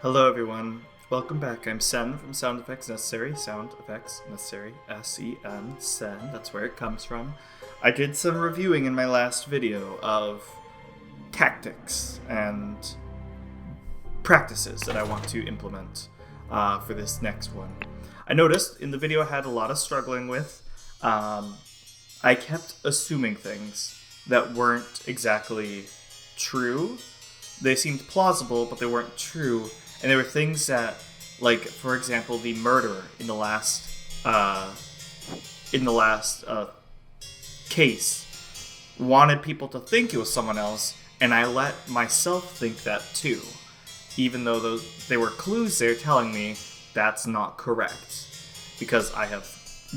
Hello everyone, welcome back. I'm S.E.N from SoundEffectsNecessary, SoundEffectsNecessary, S.E.N, S.E.N, that's where it comes from. I did some reviewing in my last video of tactics and practices that I want to implement for this next one. I noticed in the video I had a lot of struggling with. I kept assuming things that weren't exactly true. They seemed plausible, but they weren't true. And there were things that, like, for example, the murderer in the last case wanted people to think it was someone else, and I let myself think that too, even though they were clues there telling me that's not correct, because I have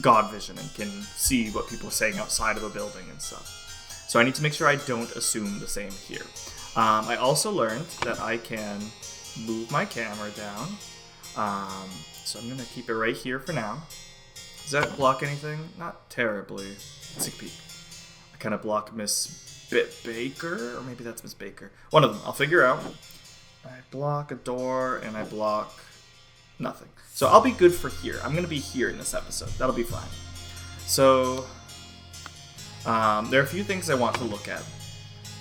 God vision and can see what people are saying outside of a building and stuff. So I need to make sure I don't assume the same here. I also learned that I can move my camera down. So I'm going to keep it right here for now. Does that block anything? Not terribly. Let's take a peek. I kind of block Miss Baker, or maybe that's Miss Baker. One of them. I'll figure out. I block a door, and I block nothing. So I'll be good for here. I'm going to be here in this episode. That'll be fine. So there are a few things I want to look at.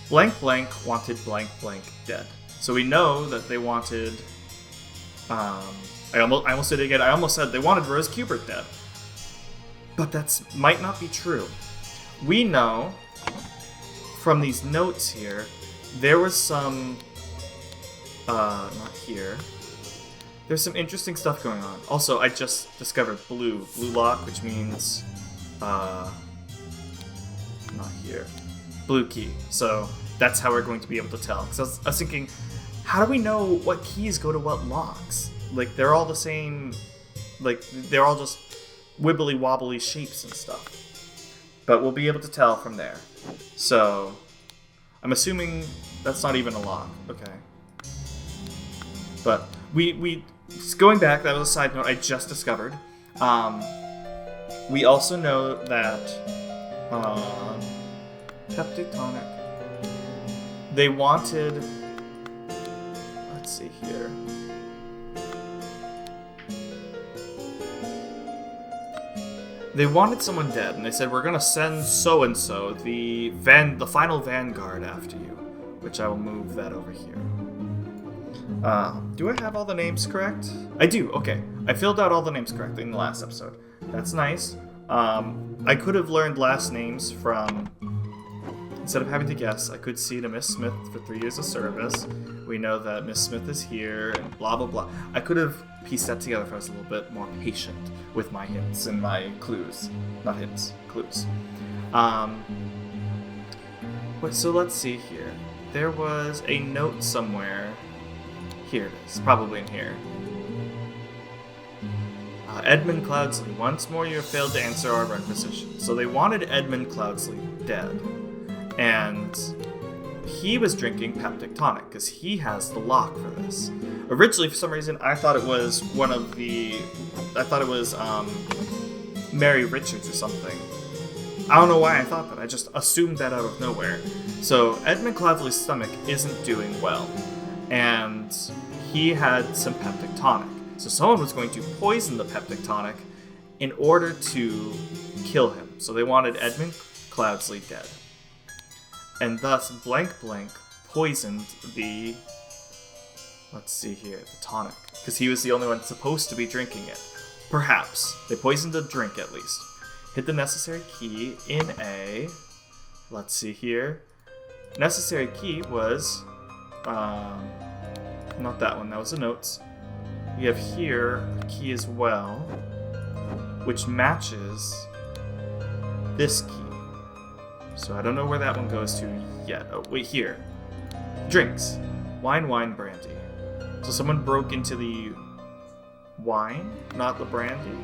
Blank blank wanted blank blank dead. So we know that they wanted, I almost did it again. I almost said they wanted Rose Kubert dead. But that might not be true. We know from these notes here, there was some, not here. There's some interesting stuff going on. Also, I just discovered blue lock, which means, not here. Blue key. So that's how we're going to be able to tell. Because I was thinking, how do we know what keys go to what locks? Like, they're all the same, like, they're all just wibbly wobbly shapes and stuff. But we'll be able to tell from there. So, I'm assuming that's not even a lock. Okay. But going back, that was a side note I just discovered. We also know that, Peptitonic. They wanted, let's see here. They wanted someone dead, and they said, we're gonna send so-and-so, the final vanguard after you, which I will move that over here. Do I have all the names correct? I do, okay. I filled out all the names correctly in the last episode. That's nice. I could have learned last names from, instead of having to guess, I could see to Miss Smith for 3 years of service. We know that Miss Smith is here, and blah, blah, blah. I could have pieced that together if I was a little bit more patient with my hints and my clues. Not hints, clues. So let's see here. There was a note somewhere. Here it is, probably in here. Edmund Cloudsley, once more you have failed to answer our requisition. So they wanted Edmund Cloudsley dead. And he was drinking peptic tonic because he has the lock for this. Originally, for some reason, I thought it was Mary Richards or something. I don't know why I thought that. I just assumed that out of nowhere. So Edmund Cloudsley's stomach isn't doing well, and he had some peptic tonic. So someone was going to poison the peptic tonic in order to kill him. So they wanted Edmund Cloudsley dead. And thus, blank blank poisoned the, let's see here, the tonic. Because he was the only one supposed to be drinking it. Perhaps. They poisoned the drink, at least. Hit the necessary key in a, let's see here. Necessary key was, not that one, that was the notes. We have here a key as well, which matches this key. So I don't know where that one goes to yet. Oh, wait, here. Drinks. Wine, brandy. So someone broke into the wine, not the brandy.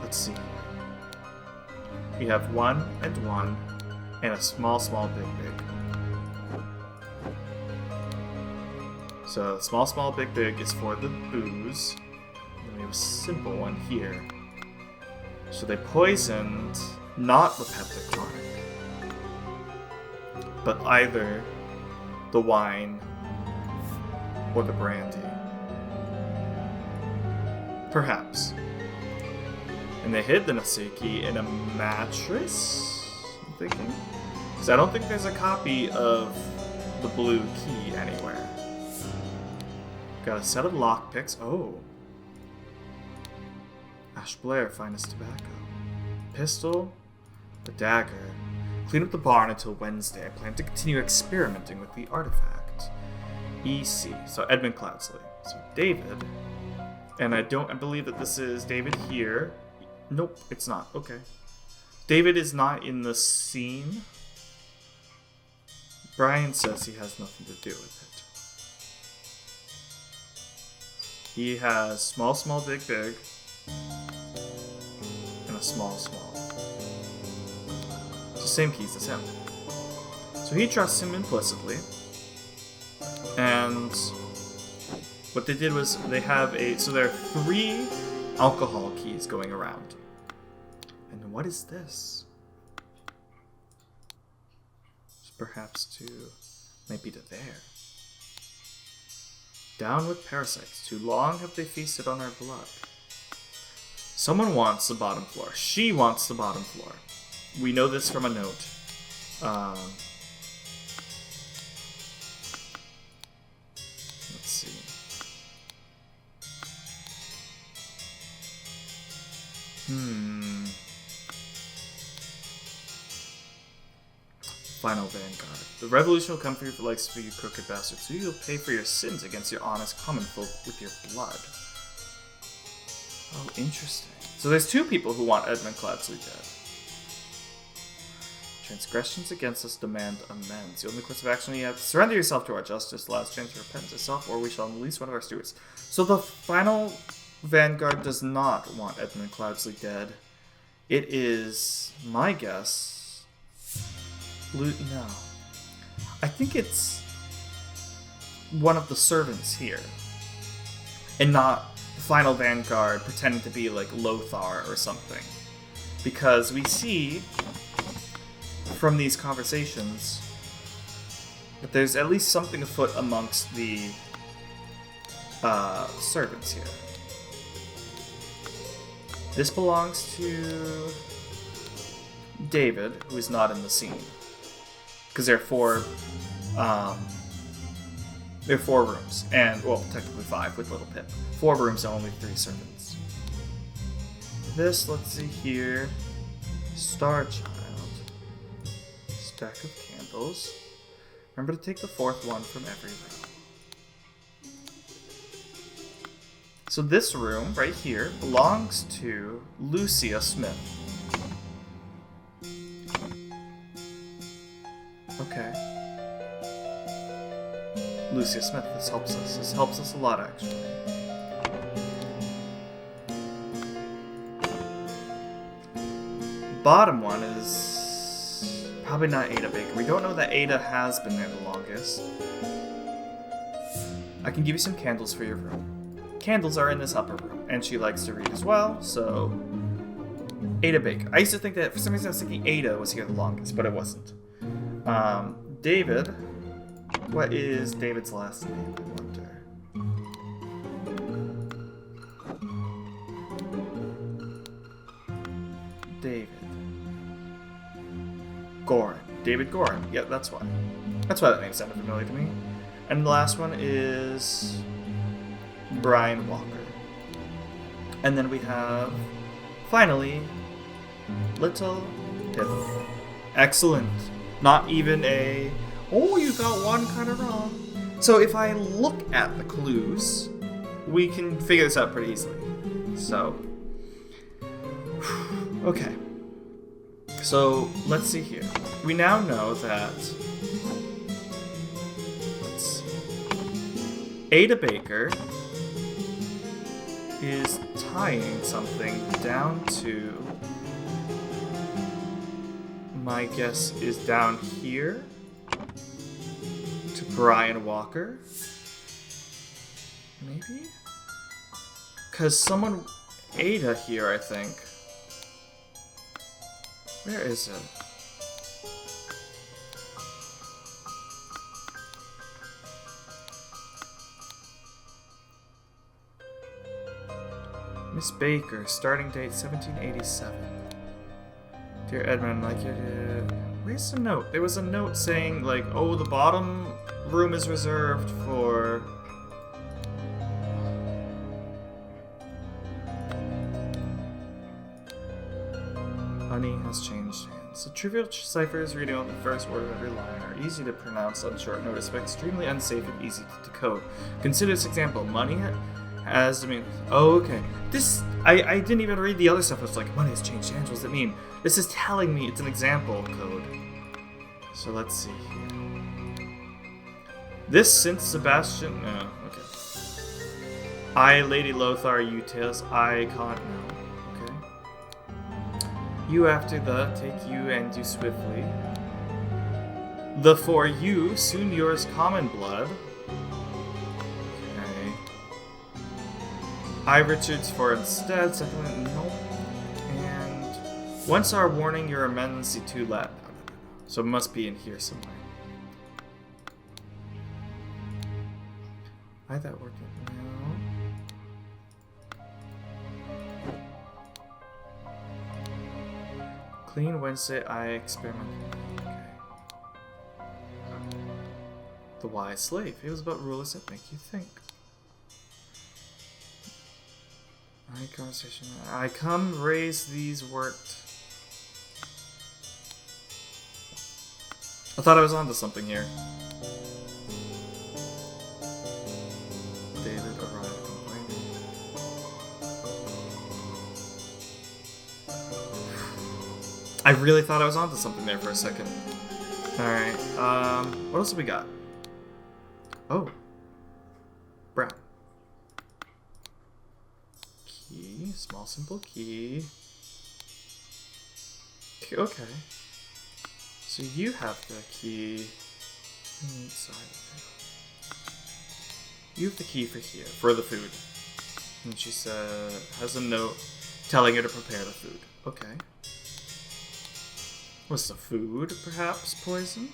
Let's see. We have 1 and 1, and a small, big. So small, big is for the booze. Then we have a simple one here. So they poisoned not the peptic tonic, but either the wine Or the brandy. Perhaps. And they hid the Nasuki in a mattress? I'm thinking. Because I don't think there's a copy of the blue key anywhere. Got a set of lockpicks. Oh. Ash Blair, finest tobacco. Pistol. A dagger. Clean up the barn until Wednesday. I plan to continue experimenting with the artifact. EC. So Edmund Cloudsley. So David. And I believe that this is David here. Nope, it's not. Okay. David is not in the scene. Brian says he has nothing to do with it. He has small, small, big, big. And a small, small. It's the same keys as him. So he trusts him implicitly. And what they did was they have so there are 3 alcohol keys going around. And what is this? Perhaps might be to there. Down with parasites. Too long have they feasted on our blood. Someone wants the bottom floor. She wants the bottom floor. We know this from a note. Let's see. Final Vanguard. The revolution will come for you for likes for you crooked bastards, so you'll pay for your sins against your honest common folk with your blood. Oh, interesting. So there's 2 people who want Edmund Cloudsley dead. Transgressions against us demand amends. The only course of action you have to surrender yourself to our justice, last chance to repent yourself, or we shall release one of our stewards. So the final Vanguard does not want Edmund Cloudsley dead. It is, my guess... No. I think it's one of the servants here. And not the final Vanguard pretending to be like Lothar or something. Because we see from these conversations that there's at least something afoot amongst the servants here. This belongs to David, who is not in the scene. Because there are 4 rooms, and, well, technically 5 with Little Pip. 4 rooms and only 3 servants. This, let's see here, Star Child, stack of candles. Remember to take the 4th one from every room. So this room, right here, belongs to Lucia Smith. Okay. Lucia Smith, this helps us. This helps us a lot, actually. Bottom one is probably not Ada Baker. We don't know that Ada has been there the longest. I can give you some candles for your room. Candles are in this upper room, and she likes to read as well, so... Ada Baker. I used to think that, for some reason I was thinking Ada was here the longest, but it wasn't. David. What is David's last name, I wonder? David. Gorin. David Gorin. Yeah, that's why. That's why that name sounded familiar to me. And the last one is Brian Walker. And then we have, finally, Little Pip. Excellent. Not even a, oh, you got one kind of wrong. So if I look at the clues, we can figure this out pretty easily. So, okay. So, let's see here. We now know that, let's see, Ada Baker is tying something down to, my guess is down here to Brian Walker. Maybe? Because someone... Ada here, I think. Where is it? Miss Baker, starting date 1787. Dear Edmund, like you did. Where's the note? There was a note saying, like, oh, the bottom room is reserved for. Money has changed hands. The trivial ciphers reading out the first word of every line are easy to pronounce on short notice, but extremely unsafe and easy to decode. Consider this example. Money has, oh, okay. This, I didn't even read the other stuff. It's like, money has changed hands. What does it mean? This is telling me it's an example code. So let's see here. This since Sebastian, no, okay. I, Lady Lothar, you tails, I can't know. You after the, take you and do swiftly. The for you, soon yours common blood. Okay. I Richards for instead, second nope. And once our warning, your amends the two let. So it must be in here somewhere. I that worked it now. Clean Wednesday, I experiment. Okay. The Wise Slave. It was about rulers that make you think. I conversation. I come raise these worked. I thought I was onto something here. David arrived complaining. I really thought I was onto something there for a second. Alright, what else have we got? Oh. Brown. Key, small simple key. Okay. So you have the key. Sorry. You have the key for here, for the food. And she said, has a note telling her to prepare the food. Okay. Was the food perhaps poison?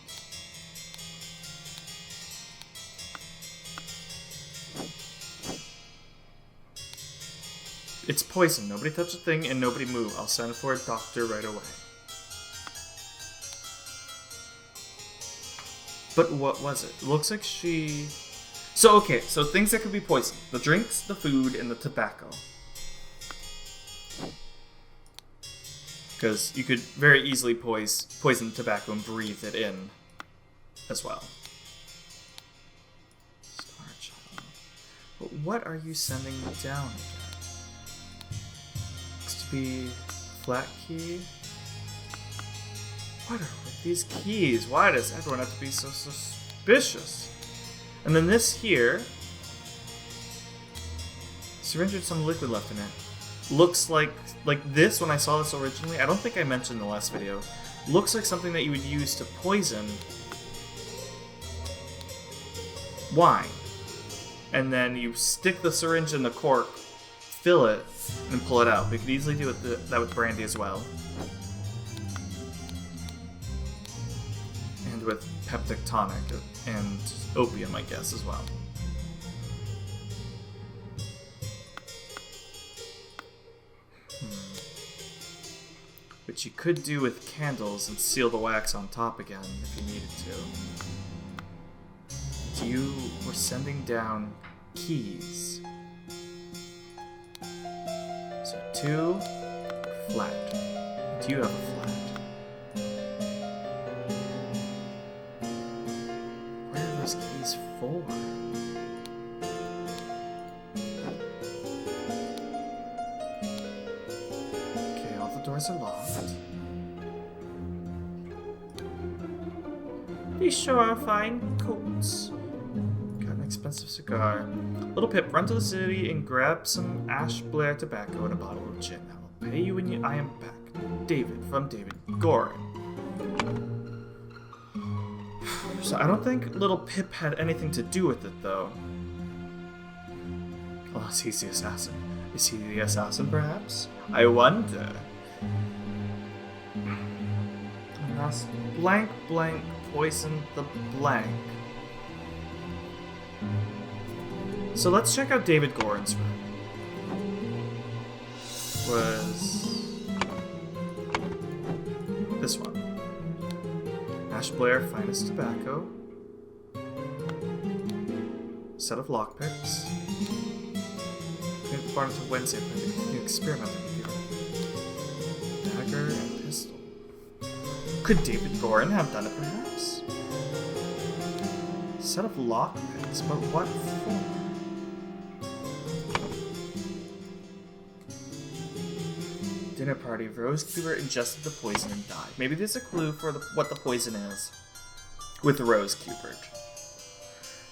It's poison. Nobody touch a thing and nobody move. I'll send for a doctor right away. But what was it? It looks like she... So, okay, so things that could be poison. The drinks, the food, and the tobacco. Because you could very easily poison tobacco and breathe it in as well. Star Child. But what are you sending me down again? Looks to be flat key. What are with these keys? Why does everyone have to be so suspicious? And then this here, syringe with some liquid left in it. Looks like this when I saw this originally. I don't think I mentioned in the last video. Looks like something that you would use to poison wine. And then you stick the syringe in the cork, fill it, and pull it out. We could easily do that with brandy as well. And with peptic tonic and opium, I guess, as well. Which you could do with candles and seal the wax on top again if you needed to. You were sending down keys. So 2 flat. Do you have a flat? What are those keys for? Okay, all the doors are locked. These sure are fine coats. Got an expensive cigar. Little Pip, run to the city and grab some Ash Blair tobacco and a bottle of gin. I will pay you when I am back. David, from David Gorin. So I don't think Little Pip had anything to do with it, though. Unless he's the assassin. Is he the assassin, perhaps? I wonder. Unless blank blank poisoned the blank. So let's check out David Gorin's room. was this one. Ash Blair Finest Tobacco. Set of lockpicks. Maybe barn until Wednesday, but I can experiment with you. Dagger and pistol. Could David Gorin have done it, perhaps? Set of lockpicks, but what for? Dinner party. Rosecuber ingested the poison and died. Maybe there's a clue for what the poison is with Rosecuber.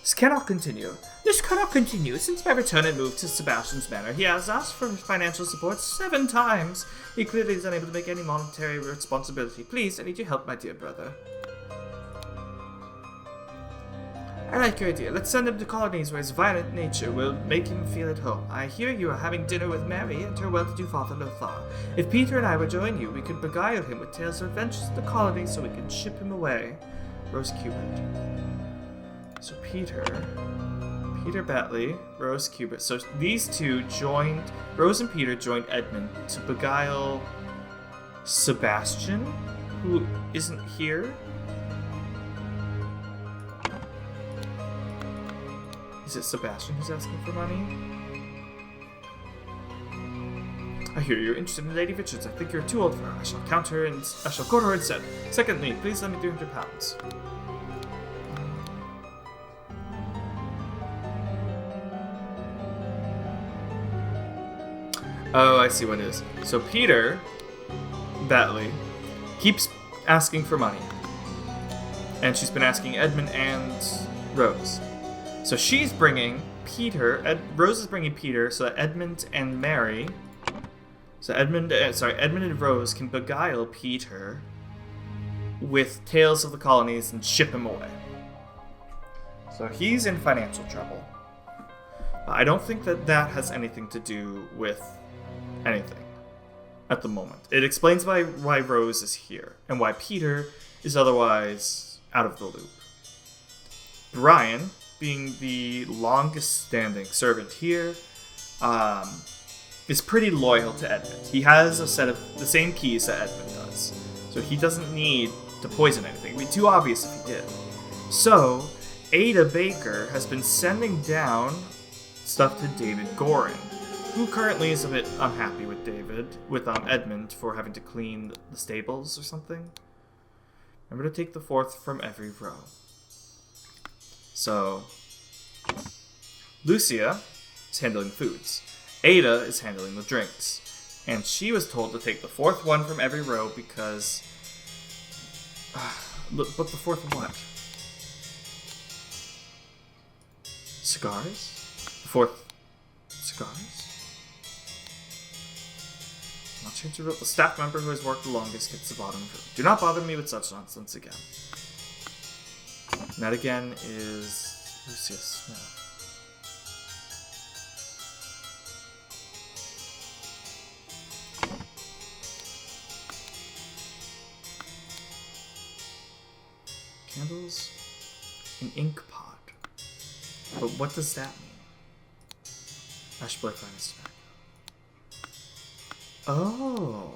This cannot continue. This cannot continue. Since my return and move to Sebastian's Manor, he has asked for financial support 7 times. He clearly is unable to make any monetary responsibility. Please, I need your help, my dear brother. I like your idea. Let's send him to colonies where his violent nature will make him feel at home. I hear you are having dinner with Mary and her well-to-do father Lothar. If Peter and I would join you, we could beguile him with tales of adventures in the colony so we can ship him away. Rosecuber. So Peter Batley, Rosecuber. So these two joined, Rose and Peter joined Edmund to beguile Sebastian, who isn't here. Is it Sebastian who's asking for money? I hear you're interested in Lady Richards. I think you're too old for her. I shall count her and I shall quote her instead. Secondly, please lend me 300 pounds. Oh, I see what it is. So Peter Batley keeps asking for money. And she's been asking Edmund and Rose. So she's bringing Peter, Rose is bringing Peter so that Edmund and Mary, Edmund and Rose can beguile Peter with tales of the colonies and ship him away. So he's in financial trouble. I don't think that has anything to do with anything at the moment. It explains why Rose is here and why Peter is otherwise out of the loop. Brian, being the longest standing servant here, is pretty loyal to Edmund. He has a set of the same keys that Edmund does, so he doesn't need to poison anything. It'd be too obvious if he did. So Ada Baker has been sending down stuff to David Gorin, who currently is a bit unhappy with Edmund for having to clean the stables or something. Remember to take the 4th from every row. So, Lucia is handling foods. Ada is handling the drinks. And she was told to take the 4th one from every row because... but the 4th of what? Cigars? The 4th... Cigars? Not sure to the staff member who has worked the longest gets the bottom row. Do not bother me with such nonsense again. And that again is Lucius. No. Candles, an ink pot. But what does that mean? Ash Blair Finest Tobacco. Oh.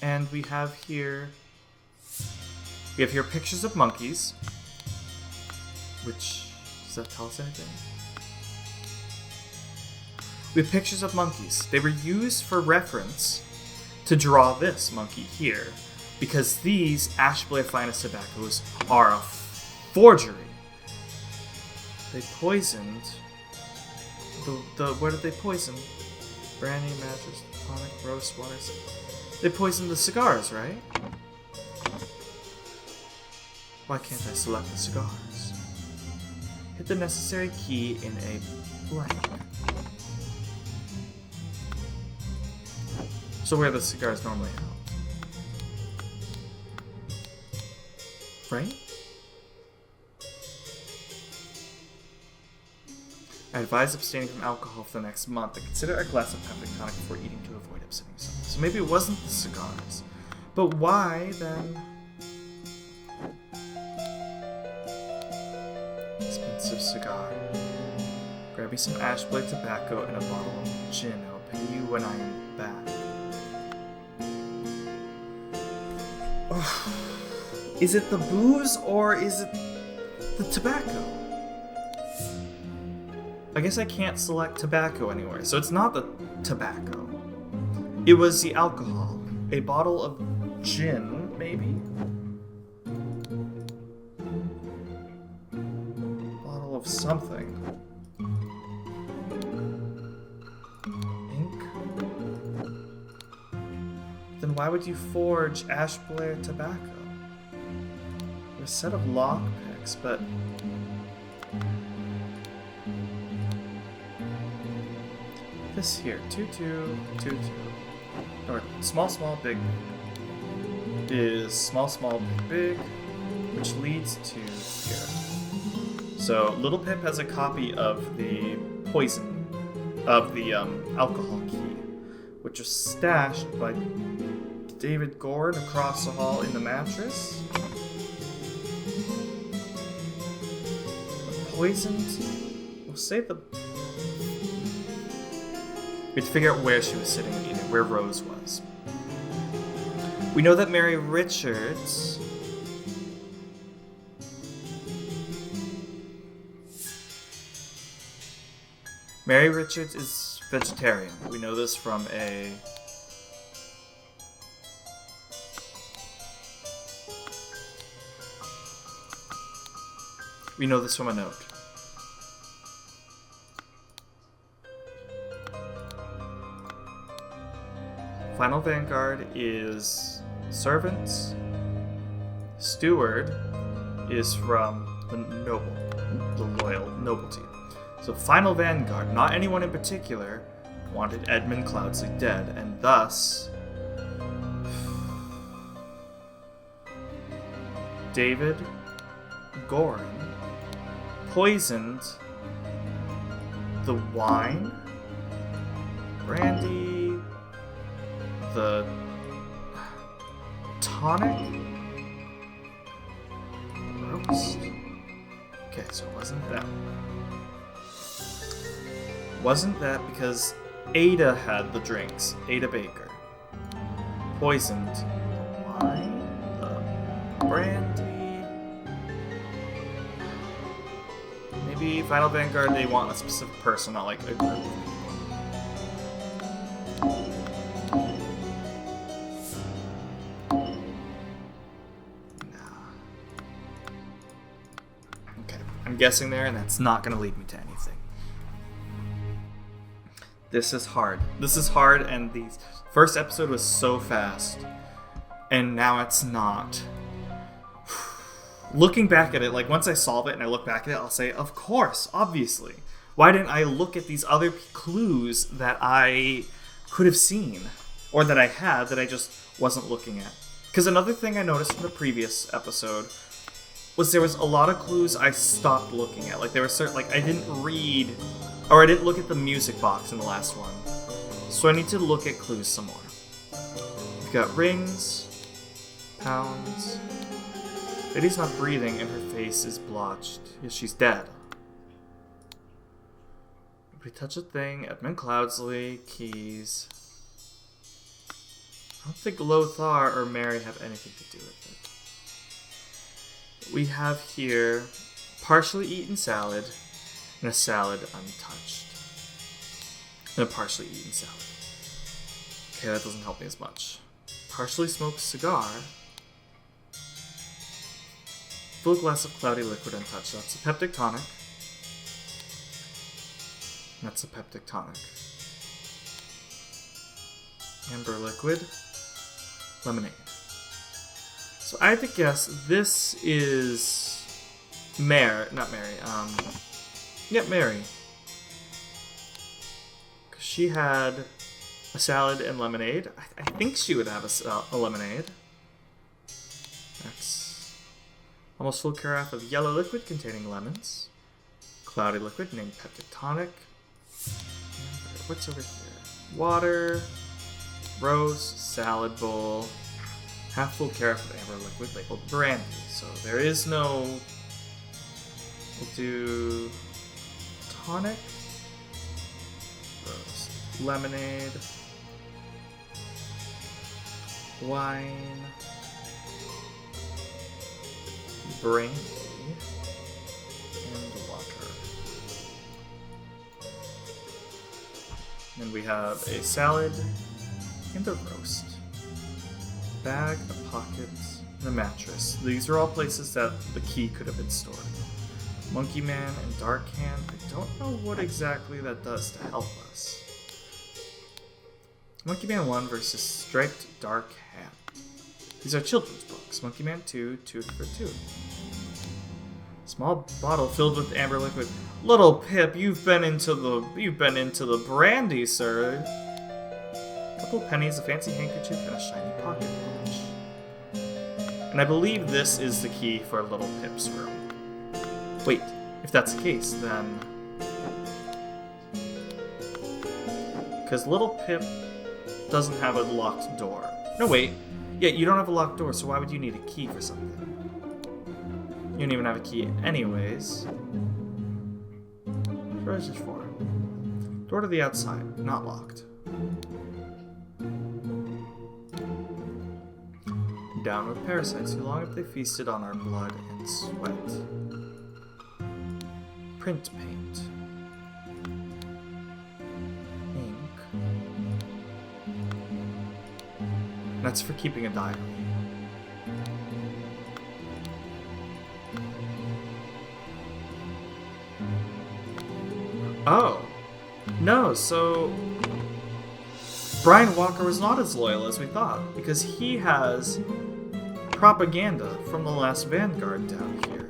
And we have here pictures of monkeys. Which, does that tell us anything? We have pictures of monkeys. They were used for reference to draw this monkey here, because these Ash Blair Finest Tobaccos are a forgery. They poisoned what did they poison? Brandy, matches, tonic, roast, water. They poisoned the cigars, right? Why can't I select the cigars? Hit the necessary key in a blank. So where are the cigars normally held? Right? I advise abstaining from alcohol for the next month and consider a glass of peptic tonic before eating to avoid upsetting yourself. So maybe it wasn't the cigars. But why then? Expensive cigar. Grab me some Ash Blair tobacco and a bottle of gin. I'll pay you when I am back. Is it the booze or is it the tobacco? I guess I can't select tobacco anywhere, so it's not the tobacco. It was the alcohol. A bottle of gin, maybe? Bottle of something. Ink? Then why would you forge Ash Blair tobacco? A set of lockpicks, but... this here, 2222. Or small, big, is small, big, which leads to here. So Little Pip has a copy of the poison, of the alcohol key, which was stashed by David Gord across the hall in the mattress. The poisoned, we'll say the... we had to figure out where she was sitting and eating, where Rose was. We know that Mary Richards... Mary Richards is vegetarian. We know this from a... we know this from a note. Final Vanguard is servants. Steward is from the noble, the loyal nobility. So Final Vanguard, not anyone in particular, wanted Edmund Cloudsley dead, and thus David Gorin poisoned the wine, brandy, the tonic, roast. Okay, so it wasn't that. Wasn't that because Ada had the drinks, Ada Baker. Poisoned the wine, the brandy. Maybe Final Vanguard, they want a specific person, not like a group. Guessing there, and that's not going to lead me to anything. This is hard. This is hard, and the first episode was so fast, and now it's not. Looking back at it, like once I solve it and I look back at it, I'll say, of course, obviously. Why didn't I look at these other clues that I could have seen, or that I had that I just wasn't looking at? Because another thing I noticed in the previous episode was there was a lot of clues I stopped looking at. Like there were certain, like I didn't read, or I didn't look at the music box in the last one. So I need to look at clues some more. We've got rings, pounds. Lady's not breathing and her face is blotched. Yes, she's dead. Nobody touch a thing. Edmund Cloudsley, keys. I don't think Lothar or Mary have anything to do with it. We have here partially eaten salad and a salad untouched. And a partially eaten salad. Okay, that doesn't help me as much. Partially smoked cigar. Full glass of cloudy liquid untouched. That's a peptic tonic. That's a peptic tonic. Amber liquid. Lemonade. So I have to guess this is Mary. Mary. Because she had a salad and lemonade. I think she would have a lemonade. That's almost full carafe of yellow liquid containing lemons. Cloudy liquid named peptic tonic. What's over here? Water. Roast. Salad bowl. Half full carafe of amber liquid labeled brandy. So there is no... We'll do... tonic. Roast lemonade, wine, brandy, and water. Then we have a salad and a roast. Bag, a pocket, and a mattress. These are all places that the key could have been stored. Monkey Man and Dark Hand. I don't know what exactly that does to help us. Monkey Man 1 versus Striped Dark Hand. These are children's books. Monkey Man 2, 2 for 2. Small bottle filled with amber liquid. Little Pip, you've been into the brandy, sir. A couple pennies, a fancy handkerchief, and a shiny pocket watch. And I believe this is the key for Little Pip's room. Wait, if that's the case, then... Because Little Pip doesn't have a locked door. No, wait. Yeah, you don't have a locked door, so why would you need a key for something? You don't even have a key anyways. What is this for? Door to the outside, not locked. Down with parasites, so long as they feasted on our blood and sweat. Print paint. Ink. That's for keeping a diary. Oh. No, so... Brian Walker was not as loyal as we thought, because he has propaganda from the last Vanguard down here.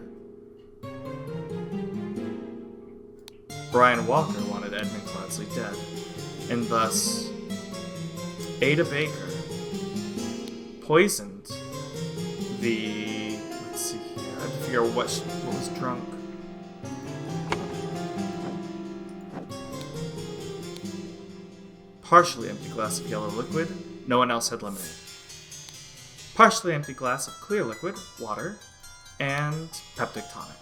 Brian Walker wanted Edmund Cloudsley dead, and thus Ada Baker poisoned the... Let's see here, I have to figure out what was drunk. Partially empty glass of yellow liquid, no one else had lemonade. Partially empty glass of clear liquid, water, and peptic tonic.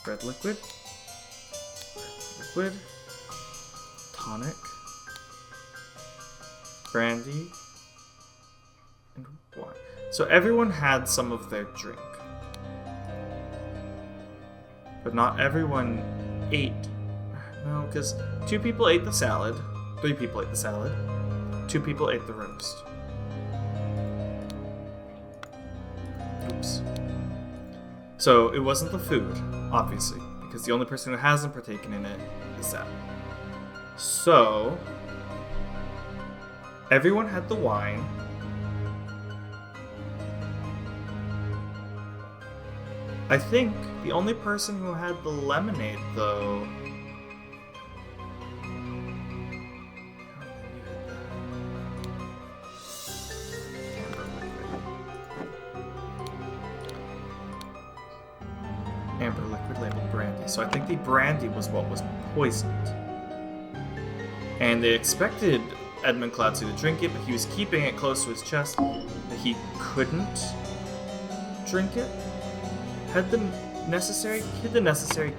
Red liquid, tonic, brandy, and wine. So everyone had some of their drink. But not everyone ate. No, because 2 people ate the salad, 3 people ate the salad, 2 people ate the roast. Oops. So it wasn't the food, obviously, because the only person who hasn't partaken in it is that. So everyone had the wine. I think the only person who had the lemonade, though... Amber liquid labeled brandy. So I think the brandy was what was poisoned. And they expected Edmund Cloudsley to drink it, but he was keeping it close to his chest that he couldn't drink it. Had the necessary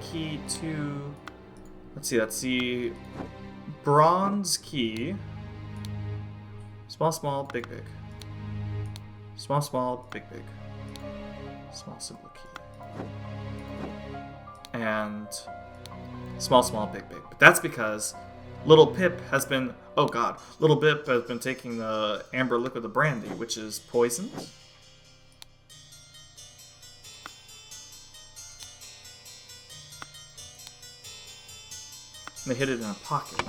key to... Let's see, that's the bronze key. Small, big. Small, big. Small, simple key. And small, big. But that's because Little Pip has been... Oh god. Little Pip has been taking the amber liquid of brandy, which is poisoned. And they hid it in a pocket.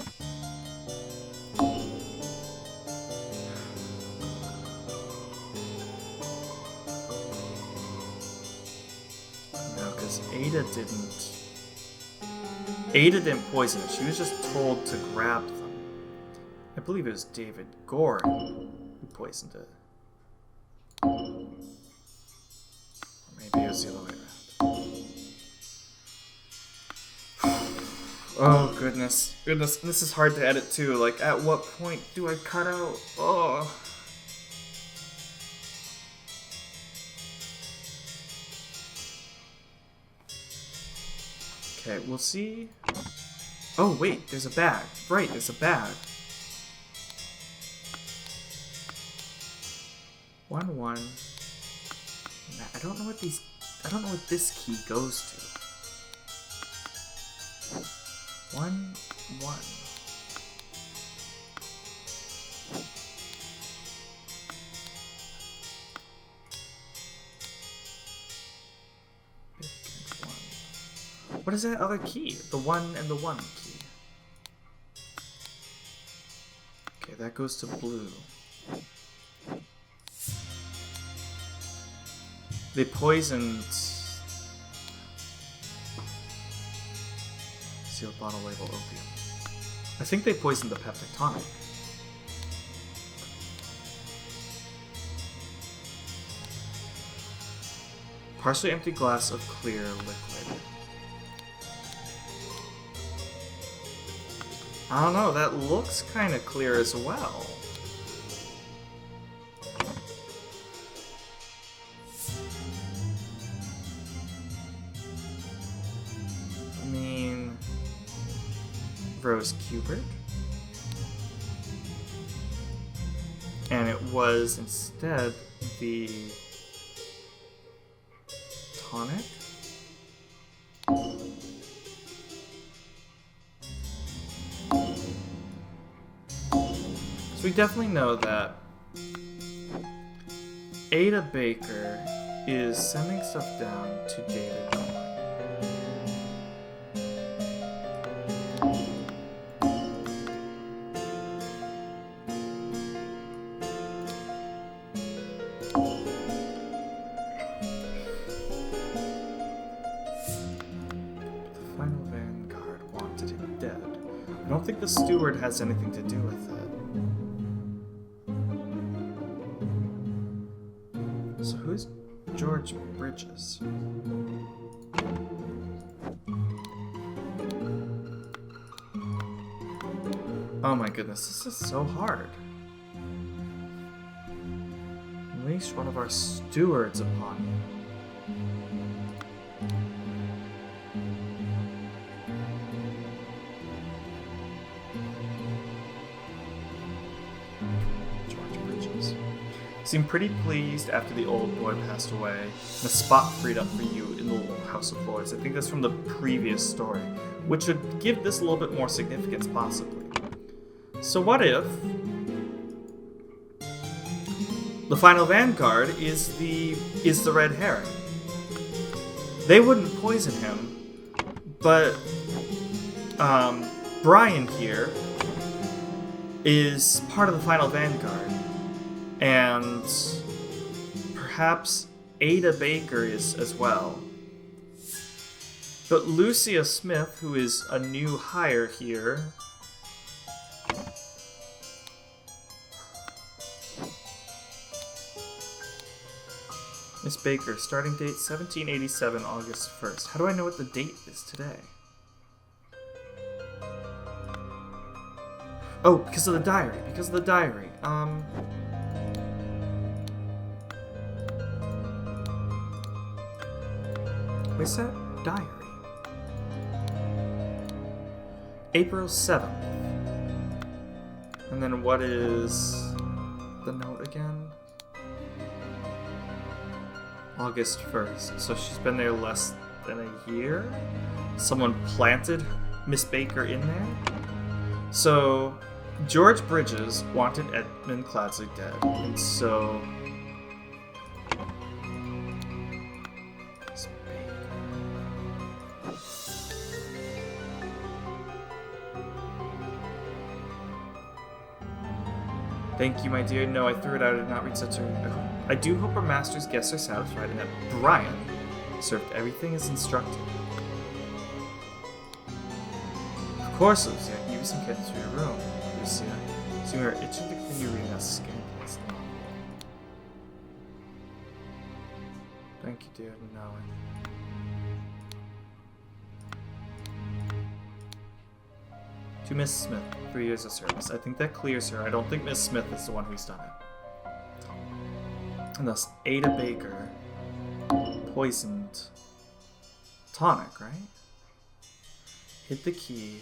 Ada didn't poison it. She was just told to grab them. I believe it was David Gorin who poisoned it. Or maybe it was the other way around. Oh, goodness. This is hard to edit, too. Like, at what point do I cut out? Oh. Okay, we'll see Oh, wait, there's a bag. Right, there's a bag. 1, 1. I don't know what these... I don't know what this key goes to. 1, 1. What is that other key? The 1 and the 1 key. Okay, that goes to blue. They poisoned... Sealed bottle label opium. I think they poisoned the peptic tonic. Partially empty glass of clear liquid. I don't know, that looks kind of clear as well. I mean... Rose Cubert? And it was instead the... tonic? So we definitely know that Ada Baker is sending stuff down to David Cohen. The final Vanguard wanted him dead. I don't think the steward has anything to do with it. So who's George Bridges? Oh my goodness, this is so hard. Unleash one of our stewards upon you. Seemed pretty pleased after the old boy passed away, and a spot freed up for you in the little House of Lords. I think that's from the previous story, which would give this a little bit more significance, possibly. So what if the final Vanguard is the red herring? They wouldn't poison him, but Brian here is part of the final Vanguard. And perhaps Ada Baker is as well. But Lucia Smith, who is a new hire here, Miss Baker, starting date 1787, August 1st. How do I know what the date is today? Oh, because of the diary. Because of the diary. Where's that diary? April 7th. And then what is the note again? August 1st. So she's been there less than a year? Someone planted Miss Baker in there? So George Bridges wanted Edmund Cladsley dead. And so... Thank you, my dear. No, I threw it out. I did not read such a... I do hope our master's guests are satisfied and that Brian served everything as instructed. Of course, Lucia. Give me some kittens for your room, Lucia. So we are itching to continue reading that scandalous novel. Thank you, dear. No. To Miss Smith, 3 years of service. I think that clears her. I don't think Miss Smith is the one who's done it. And thus, Ada Baker poisoned tonic, right? Hid the key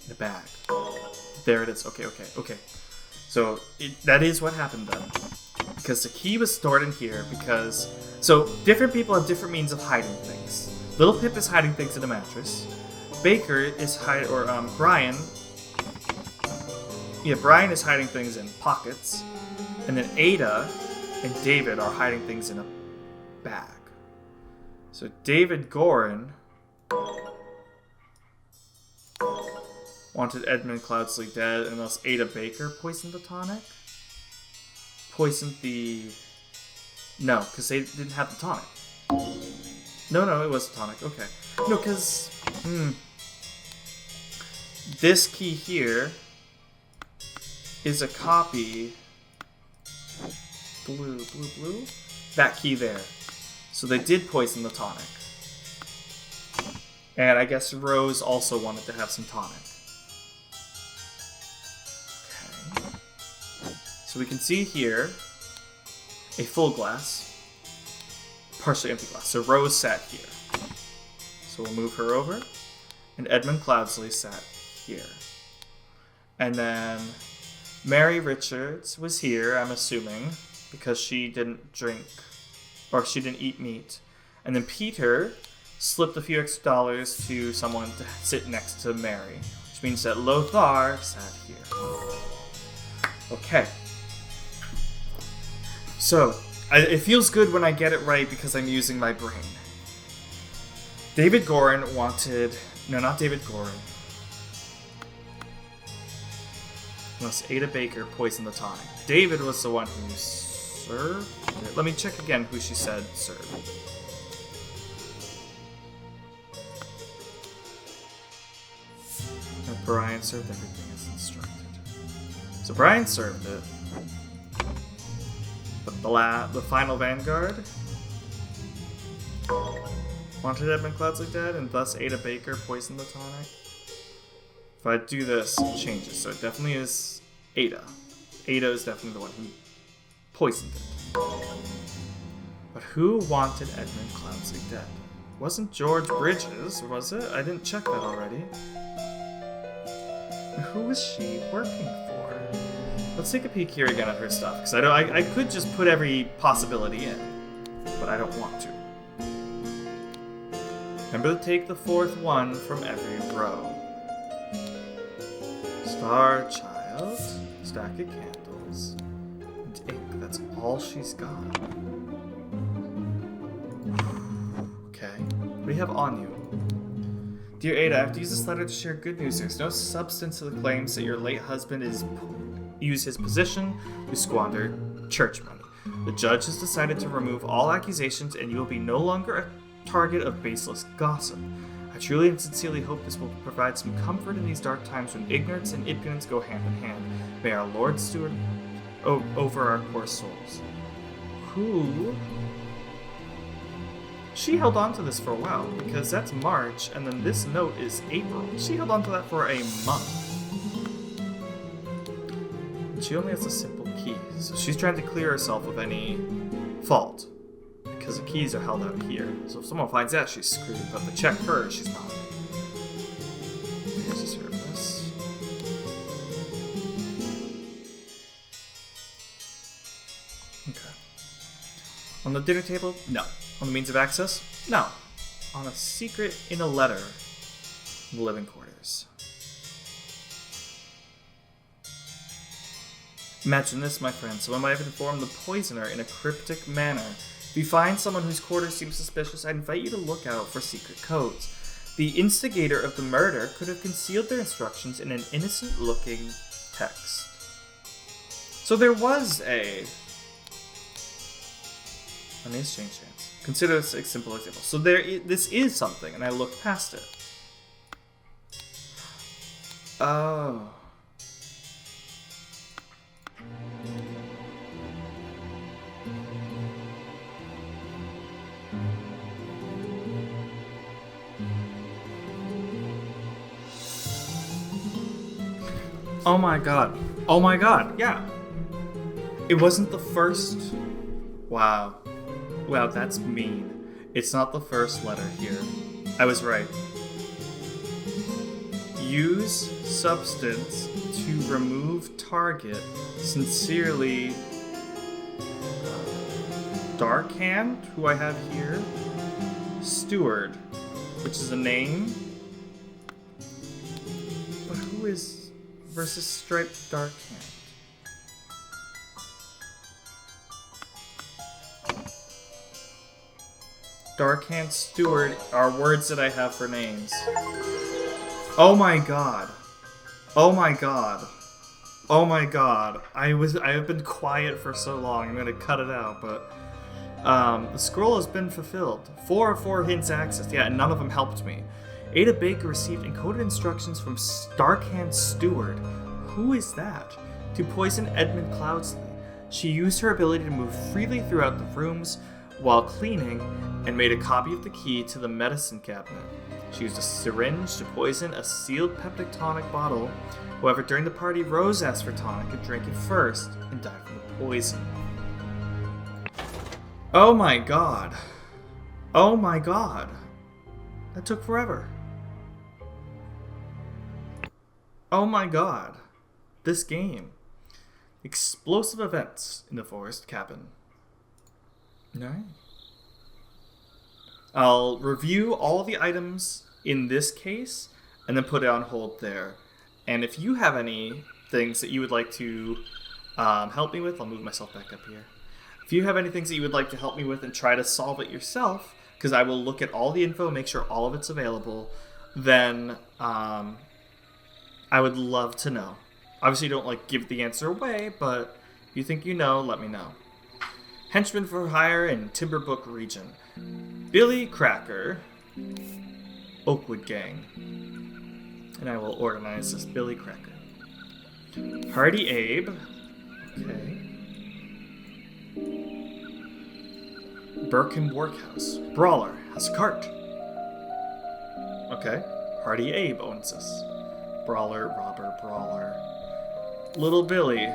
in a bag. There it is. Okay. So that is what happened then. Because the key was stored in here because... So, different people have different means of hiding things. Little Pip is hiding things in a mattress. Baker is Brian... Yeah, Brian is hiding things in pockets. And then Ada and David are hiding things in a bag. So David Gorin wanted Edmund Cloudsley dead unless Ada Baker poisoned the tonic. Poisoned the... No, because they didn't have the tonic. No, it was a tonic. Okay. No, because... This key here is a copy... Blue. That key there. So they did poison the tonic. And I guess Rose also wanted to have some tonic. Okay. So we can see here a full glass, partially empty glass. So Rose sat here. So we'll move her over. And Edmund Cloudsley sat here. And then Mary Richards was here, I'm assuming, because she didn't drink, or she didn't eat meat. And then Peter slipped a few extra dollars to someone to sit next to Mary, which means that Lothar sat here. Okay. So, it feels good when I get it right because I'm using my brain. David Gorin wanted... No, not David Gorin. Unless Ada Baker poisoned the tonic. David was the one who served it. Let me check again who she said served. And Brian served everything as instructed. So Brian served it. But the final vanguard wanted Edmund Cloudsley dead, and thus Ada Baker poisoned the tonic. If I do this, it changes. So it definitely is Ada. Ada is definitely the one who poisoned it. But who wanted Edmund Cloudsley dead? Wasn't George Bridges, was it? I didn't check that already. Who was she working for? Let's take a peek here again at her stuff, because I could just put every possibility in, but I don't want to. Remember to take the fourth one from every row. Star Child, stack of candles, and ink. That's all she's got. Okay, what do you have on you? Dear Ada, I have to use this letter to share good news. There's no substance to the claims that your late husband used his position to squander church money. The judge has decided to remove all accusations, and you will be no longer a target of baseless gossip. I truly and sincerely hope this will provide some comfort in these dark times when ignorance and impudence go hand in hand. May our Lord steward over our poor souls. Who? She held on to this for a while, because that's March, and then this note is April. She held on to that for a month. And she only has a simple key, so she's trying to clear herself of any fault. Because the keys are held out here. So if someone finds out, she's screwed. But to check her, she's not. Here's just this. Okay. On the dinner table? No. On the means of access? No. On a secret in a letter in the living quarters. Imagine this, my friend. Someone might have informed the poisoner in a cryptic manner. If you find someone whose quarters seem suspicious, I invite you to look out for secret codes. The instigator of the murder could have concealed their instructions in an innocent-looking text. So there was an exchange chance. Consider this a simple example. So this is something, and I looked past it. Oh. Oh my god. Oh my god, yeah. It wasn't the first... Wow. Wow, that's mean. It's not the first letter here. I was right. Use substance to remove target. Sincerely, Darkhand, who I have here. Steward, which is a name. But who is versus Striped Darkhand? Darkhand, Steward are words that I have for names. Oh my god. Oh my god. Oh my god. I have been quiet for so long. I'm gonna cut it out, but the scroll has been fulfilled. 4 of 4 hints accessed. Yeah, and none of them helped me. Ada Baker received encoded instructions from Darkhand Steward. Who is that? To poison Edmund Cloudsley. She used her ability to move freely throughout the rooms while cleaning and made a copy of the key to the medicine cabinet. She used a syringe to poison a sealed peptic tonic bottle. However, during the party, Rose asked for tonic and drank it first and died from the poison. Oh my god. Oh my god. That took forever. Oh my god. This game. Explosive events in the forest cabin. Alright. I'll review all the items in this case and then put it on hold there. And if you have any things that you would like to help me with, I'll move myself back up here. If you have any things that you would like to help me with and try to solve it yourself, because I will look at all the info, make sure all of it's available, then I would love to know. Obviously, don't give the answer away, but if you think you know, let me know. Henchman for hire in Timberbrook region. Billy Cracker, Oakwood Gang. And I will organize this Billy Cracker. Hardy Abe. Okay. Birkin Workhouse. Brawler has a cart. Okay. Hardy Abe owns this. Brawler, robber, brawler. Little Billy.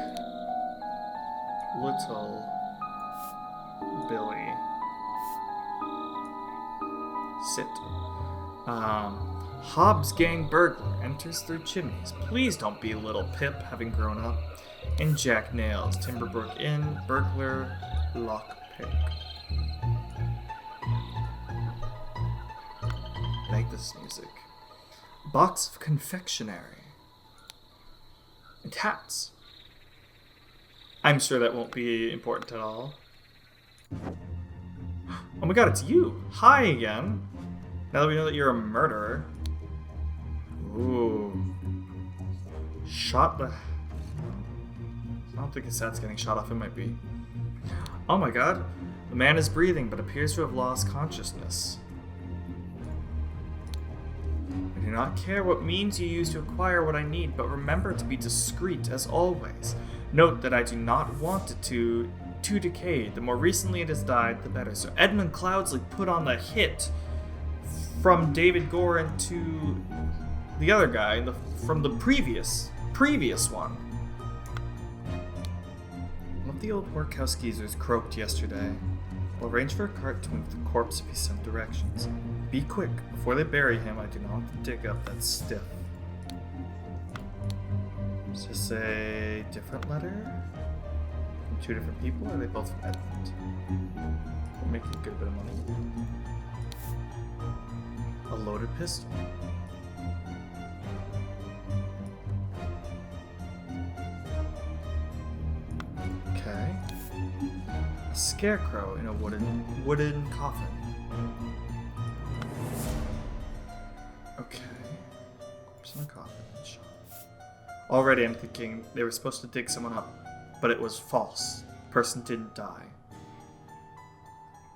Little Billy. Sit. Hobbs Gang Burglar enters through chimneys. Please don't be Little Pip, having grown up. And Jack Nails, Timberbrook Inn, Burglar, Lockpick. Like this music. Box of confectionery. And hats. I'm sure that won't be important at all. Oh my god, it's you! Hi again! Now that we know that you're a murderer. Ooh. Shot the... I don't think his hat's getting shot off, it might be. Oh my god. The man is breathing, but appears to have lost consciousness. I do not care what means you use to acquire what I need, but remember to be discreet as always. Note that I do not want it to decay. The more recently it has died, the better. So Edmund Cloudsley put on the hit from David Gorin to the other guy from the previous one. One of the old workhouse geezers croaked yesterday. I'll arrange for a cart to move the corpse if he sent directions. Be quick, before they bury him, I do not want to dig up that stiff. Is this a different letter? From 2 different people, or are they both from Edmund? We're making a good bit of money. A loaded pistol. Okay. A scarecrow in a wooden coffin. Okay. Corpse in a coffin and shot. Already I'm thinking they were supposed to dig someone up, but it was false. Person didn't die.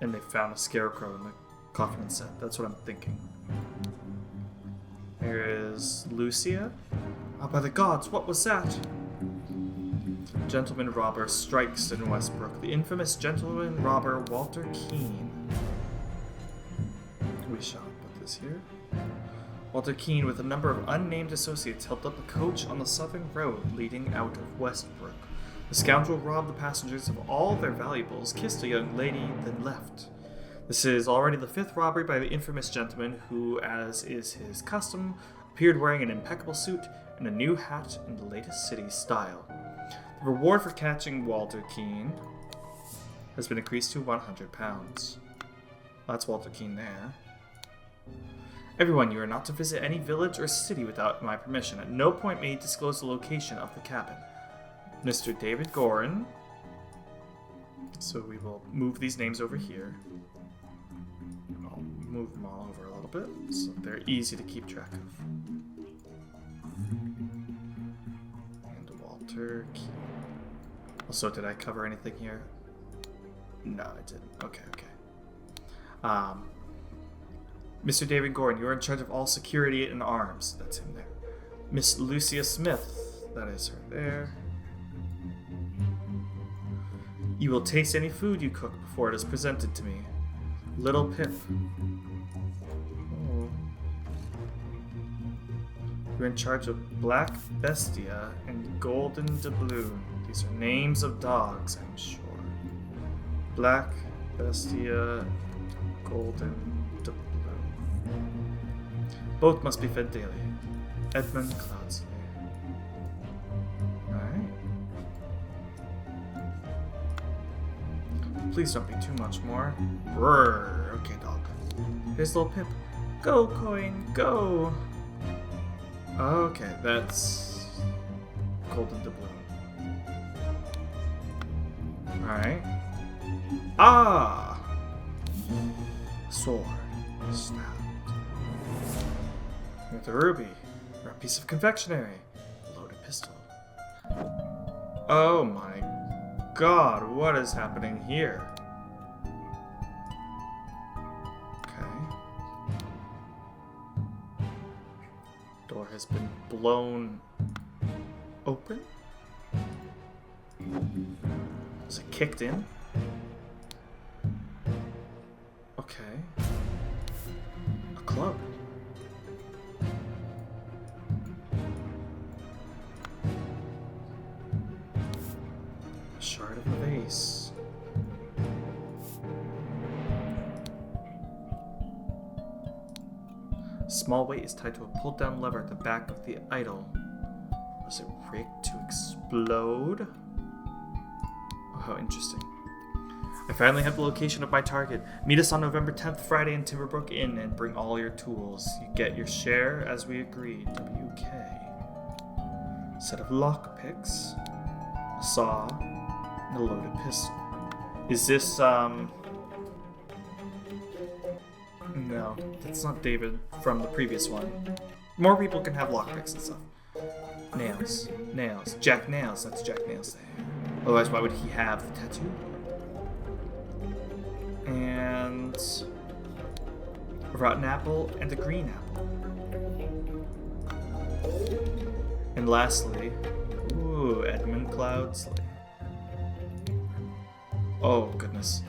And they found a scarecrow in the coffin instead. That's what I'm thinking. Here is Lucia. Oh, by the gods, what was that? Gentleman robber strikes in Westbrook. The infamous gentleman robber Walter Keene. We shall put this here. Walter Keene, with a number of unnamed associates, held up a coach on the southern road leading out of Westbrook. The scoundrel robbed the passengers of all their valuables, kissed a young lady, then left. This is already the 5th robbery by the infamous gentleman who, as is his custom, appeared wearing an impeccable suit and a new hat in the latest city style. The reward for catching Walter Keene has been increased to 100 pounds. That's Walter Keene there. Everyone, you are not to visit any village or city without my permission. At no point may you disclose the location of the cabin. Mr. David Gorin. So we will move these names over here. I'll move them all over a little bit so they're easy to keep track of. And Walter Keene. Also, did I cover anything here? No, I didn't. Okay. Mr. David Gorin, you are in charge of all security and arms. That's him there. Miss Lucia Smith. That is her there. You will taste any food you cook before it is presented to me. Little Pip. Oh. You're in charge of Black Bestia and Golden Doubloon. These are names of dogs, I'm sure. Black Bestia, Golden Doubloon. Both must be fed daily. Edmund Cloudsley. Alright. Please don't be too much more. Brrr. Okay, dog. Here's little Pip. Go, Coin, go! Okay, that's Golden Doubloon. Alright. Ah! Sword. Stabbed. With a ruby. Or a piece of confectionery. A loaded pistol. Oh my god, what is happening here? Okay. Door has been blown open? Was it kicked in? Okay. A club. A shard of a vase. A small weight is tied to a pulled down lever at the back of the idol. Was it rigged to explode? Oh, how interesting. I finally have the location of my target. Meet us on November 10th, Friday in Timberbrook Inn, and bring all your tools. You get your share as we agreed. WK. Set of lockpicks, a saw, and a loaded pistol. Is this, No, that's not David from the previous one. More people can have lockpicks and stuff. Nails. Jack Nails. That's Jack Nails there. Otherwise, why would he have the tattoo? And a rotten apple and a green apple. And lastly, ooh, Edmund Cloudsley. Oh goodness.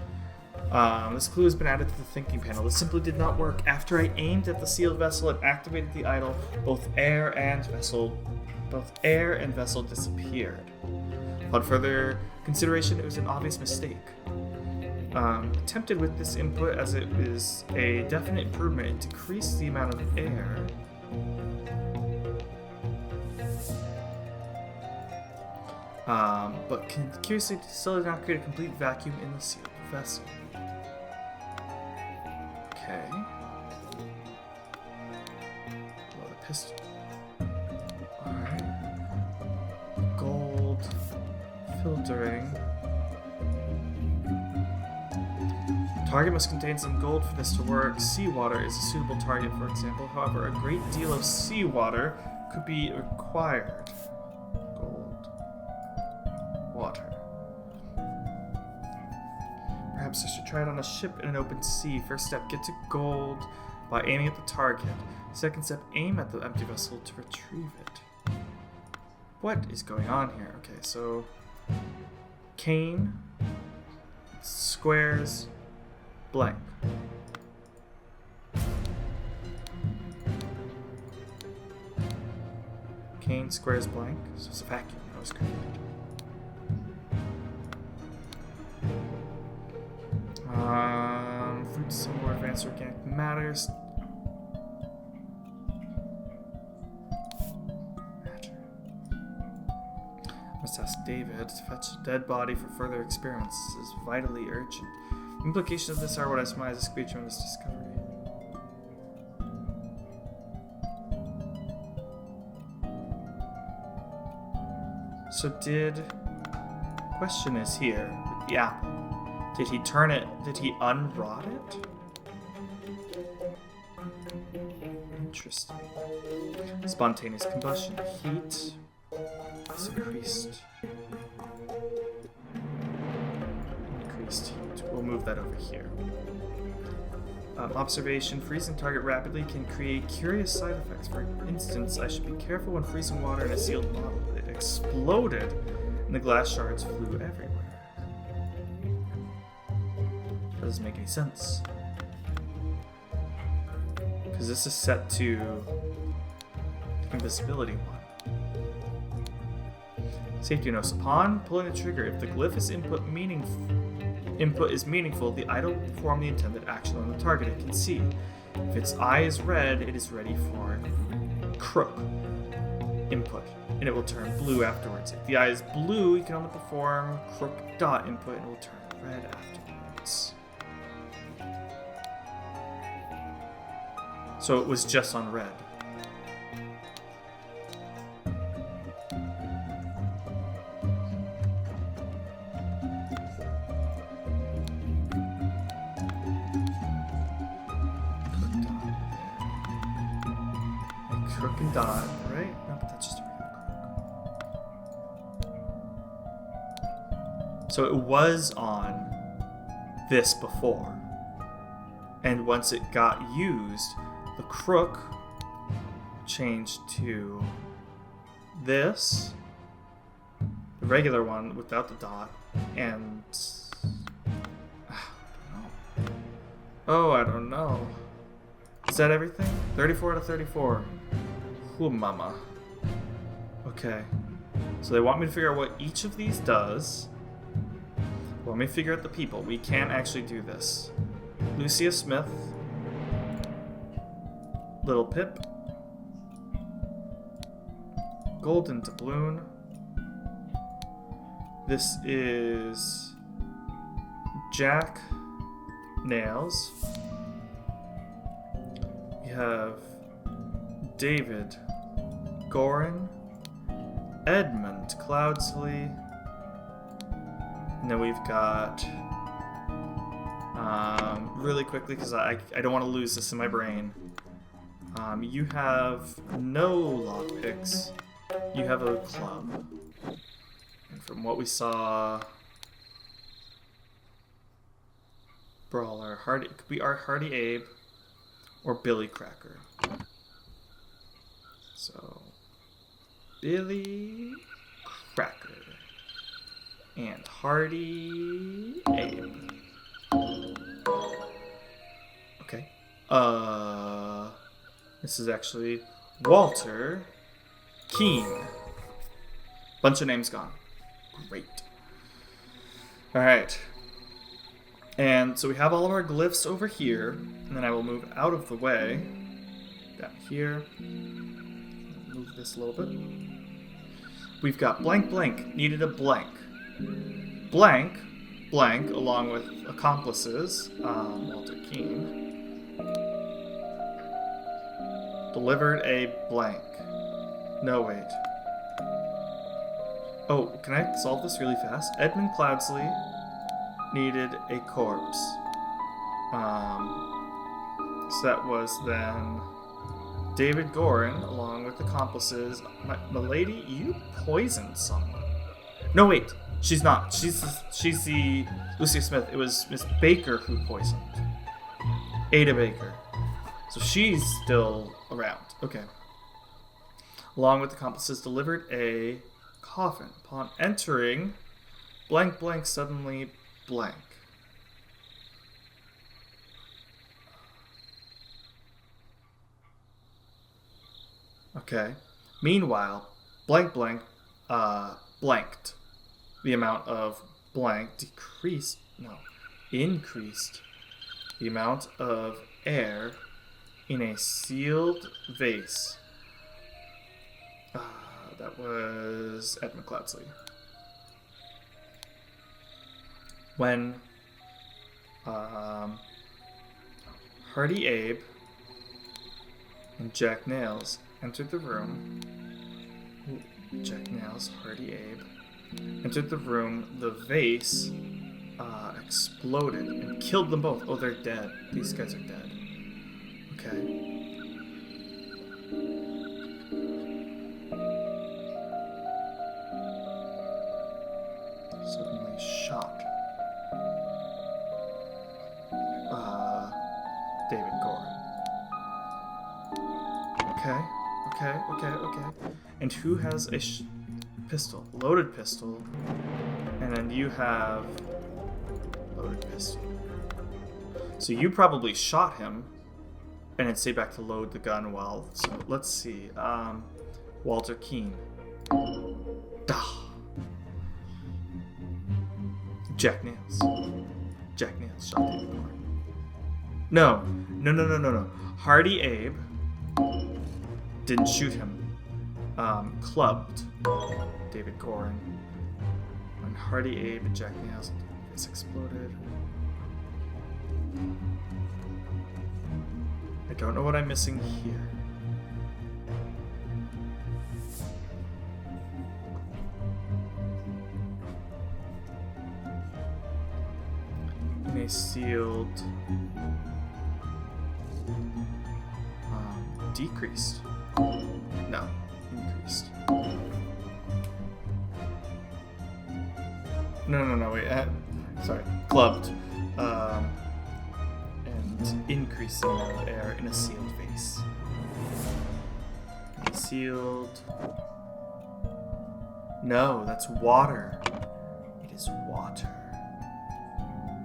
This clue has been added to the thinking panel. This simply did not work. After I aimed at the sealed vessel and activated the idol, both air and vessel disappeared. On further consideration, it was an obvious mistake. Tempted with this input as it is a definite improvement and decrease the amount of air. But curiously still did not create a complete vacuum in the sealed vessel. Okay. Load a pistol. Alright. Gold. Filtering. Target must contain some gold for this to work. Seawater is a suitable target, for example. However, a great deal of seawater could be required. Gold. Water. Perhaps I should try it on a ship in an open sea. First step, get to gold by aiming at the target. Second step, aim at the empty vessel to retrieve it. What is going on here? Okay, so... cane, squares, blank. Cane, squares, blank. So it's a vacuum that was created. Fruit symbol, advanced organic matters. Must ask David to fetch a dead body for further experiments. This is vitally urgent. Implications of this are what I surmise this creature in this discovery. So question is here, with the apple. Did he turn it, did he unrot it? Interesting. Spontaneous combustion, heat is increased. Increased heat. We'll move that over here. Observation, freezing target rapidly can create curious side effects. For instance, I should be careful when freezing water in a sealed bottle. It exploded and the glass shards flew everywhere. That doesn't make any sense. Because this is set to invisibility 1. Safety notes. Upon pulling the trigger, if the glyph's input is meaningful, the idol will perform the intended action on the target it can see. If its eye is red, it is ready for crook input, and it will turn blue afterwards. If the eye is blue, you can only perform crook dot input, and it will turn red afterwards. So it was just on red. Crook and dot, right? No, but that's just a regular crook. So it was on this before. And once it got used, the crook changed to this, the regular one without the dot, and I don't know. Is that everything? 34 out of 34. Ooh, mama. Okay. So they want me to figure out what each of these does. They want me to figure out the people. We can actually do this. Lucius Smith. Little Pip. Golden doubloon. This is Jack Nails. We have David Gorin, Edmund Cloudsley, and then we've got, really quickly, because I don't want to lose this in my brain, you have no lockpicks, you have a club, and from what we saw, Brawler, Hardy, it could be Art Hardy Abe, or Billy Cracker. So, Billy Cracker and Hardy Abe. Okay. This is actually Walter Keane. Bunch of names gone. Great. Alright. And so we have all of our glyphs over here, and then I will move out of the way. Down here. Move this a little bit. We've got blank blank, needed a blank. Blank, blank, along with accomplices, Walter Keane, delivered a blank. No, wait. Oh, can I solve this really fast? Edmund Cloudsley needed a corpse. So that was then David Gorin, along with accomplices. Milady, you poisoned someone. No, wait. She's not. She's the Lucia Smith. It was Miss Baker who poisoned. Ada Baker. So she's still around. Okay. Along with accomplices, delivered a coffin. Upon entering, blank blank suddenly blank. Okay. Meanwhile, blank blank blanked. The amount of blank increased the amount of air in a sealed vase. That was Edmund Cloudsley. when Hardy Abe and Jack Nails entered the room. Jack Nails, Hardy Abe entered the room. The vase exploded and killed them both. Oh, they're dead. These guys are dead. Okay. Suddenly shot. David Gore. Okay. And who has a pistol? Loaded pistol. And then you have loaded pistol. So you probably shot him and then stayed back to load the gun while... So let's see. Walter Keane. Jack Nails. Jack Nails shot David Gore. No. Hardy Abe didn't shoot him. Clubbed David Gore. When Hardy Abe and Jack Nails exploded. I don't know what I'm missing here. In a sealed... decreased. No, increased. No, wait. Sorry. Clubbed. And increased the amount of air in a sealed vase. Sealed. No, that's water. It is water.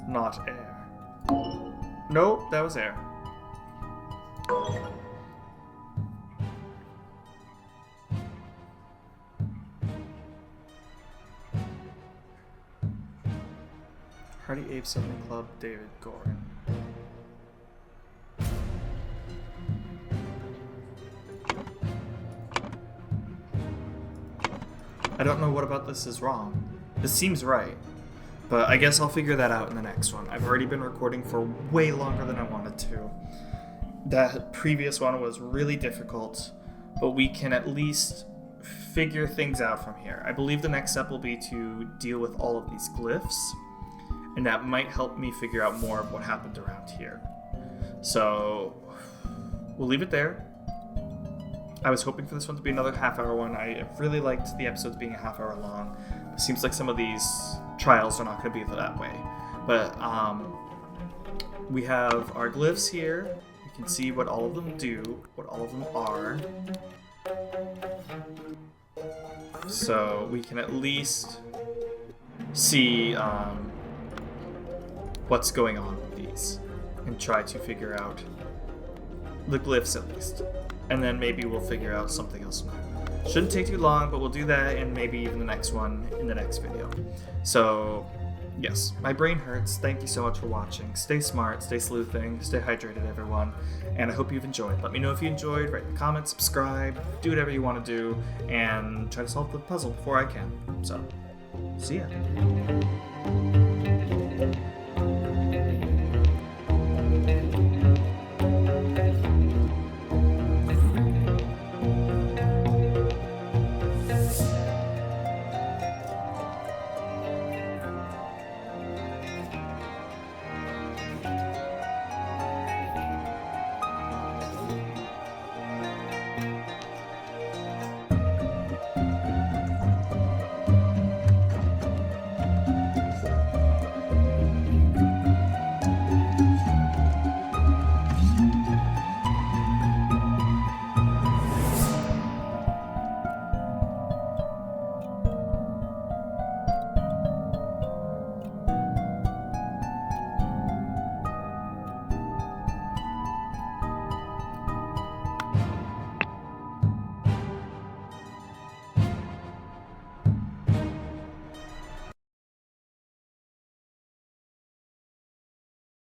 Not air. Nope, that was air. Hardy Abe suddenly clubbed David Gore. I don't know what about this is wrong. This seems right, but I guess I'll figure that out in the next one. I've already been recording for way longer than I wanted to. That previous one was really difficult, but we can at least figure things out from here. I believe the next step will be to deal with all of these glyphs, and that might help me figure out more of what happened around here. So, we'll leave it there. I was hoping for this one to be another half-hour one. I really liked the episodes being a half-hour long. It seems like some of these trials are not going to be that way. But we have our glyphs here. You can see what all of them do, what all of them are. So we can at least see what's going on with these and try to figure out the glyphs at least. And then maybe we'll figure out something else new. Shouldn't take too long, but we'll do that and maybe even the next one in the next video. So, yes, my brain hurts. Thank you so much for watching. Stay smart, stay sleuthing, stay hydrated, everyone. And I hope you've enjoyed. Let me know if you enjoyed, write in the comments, subscribe, do whatever you want to do, and try to solve the puzzle before I can. So, see ya.